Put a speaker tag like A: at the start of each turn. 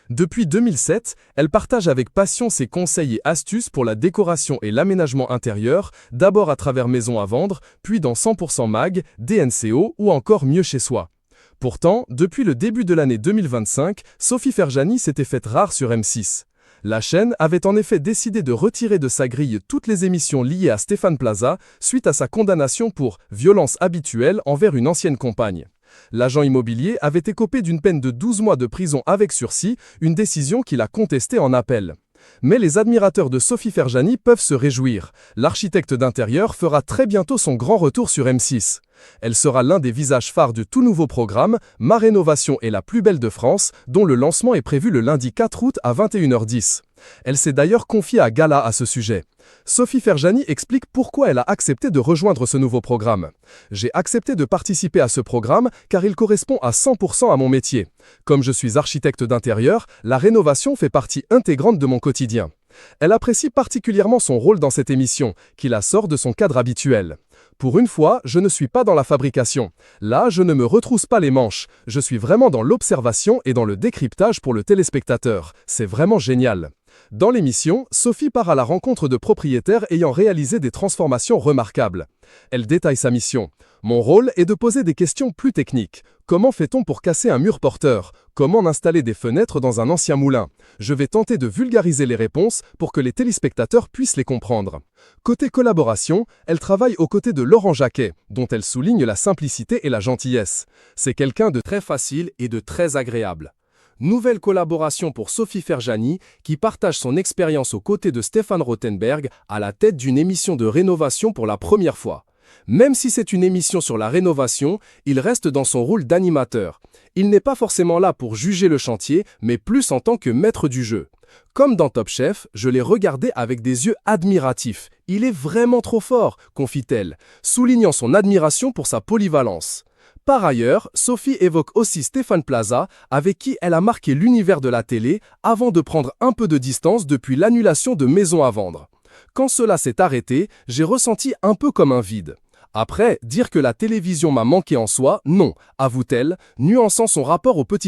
A: Depuis 2007, elle partage avec passion ses conseils et astuces pour la décoration et l'aménagement intérieur, d'abord à travers Maison à vendre, puis dans 100% Mag, DNCO ou encore Mieux chez soi. Pourtant, depuis le début de l'année 2025, Sophie Ferjani s'était faite rare sur M6. La chaîne avait en effet décidé de retirer de sa grille toutes les émissions liées à Stéphane Plaza suite à sa condamnation pour violence habituelle envers une ancienne compagne. L'agent immobilier avait écopé d'une peine de 12 mois de prison avec sursis, une décision qu'il a contestée en appel. Mais les admirateurs de Sophie Ferjani peuvent se réjouir. L'architecte d'intérieur fera très bientôt son grand retour sur M6. Elle sera l'un des visages phares du tout nouveau programme Ma Rénovation est la plus belle de France, dont le lancement est prévu le lundi 4 août à 21h10. Elle s'est d'ailleurs confiée à Gala à ce sujet. Sophie Ferjani explique pourquoi elle a accepté de rejoindre ce nouveau programme. « J'ai accepté de participer à ce programme car il correspond à 100% à mon métier. Comme je suis architecte d'intérieur, la rénovation fait partie intégrante de mon quotidien. » Elle apprécie particulièrement son rôle dans cette émission, qui la sort de son cadre habituel. Pour une fois, je ne suis pas dans la fabrication. Là, je ne me retrousse pas les manches. Je suis vraiment dans l'observation et dans le décryptage pour le téléspectateur. C'est vraiment génial. Dans l'émission, Sophie part à la rencontre de propriétaires ayant réalisé des transformations remarquables. Elle détaille sa mission. Mon rôle est de poser des questions plus techniques. Comment fait-on pour casser un mur porteur? Comment installer des fenêtres dans un ancien moulin? Je vais tenter de vulgariser les réponses pour que les téléspectateurs puissent les comprendre. Côté collaboration, elle travaille aux côtés de Laurent Jacquet, dont elle souligne la simplicité et la gentillesse. C'est quelqu'un de très facile et de très agréable. Nouvelle collaboration pour Sophie Ferjani, qui partage son expérience aux côtés de Stéphane Rothenberg à la tête d'une émission de rénovation pour la première fois. Même si c'est une émission sur la rénovation, il reste dans son rôle d'animateur. Il n'est pas forcément là pour juger le chantier, mais plus en tant que maître du jeu. Comme dans Top Chef, je l'ai regardé avec des yeux admiratifs. Il est vraiment trop fort, confie-t-elle, soulignant son admiration pour sa polyvalence. Par ailleurs, Sophie évoque aussi Stéphane Plaza, avec qui elle a marqué l'univers de la télé avant de prendre un peu de distance depuis l'annulation de Maison à vendre. Quand cela s'est arrêté, j'ai ressenti un peu comme un vide. Après, dire que la télévision m'a manqué en soi, non, avoue-t-elle, nuançant son rapport au petit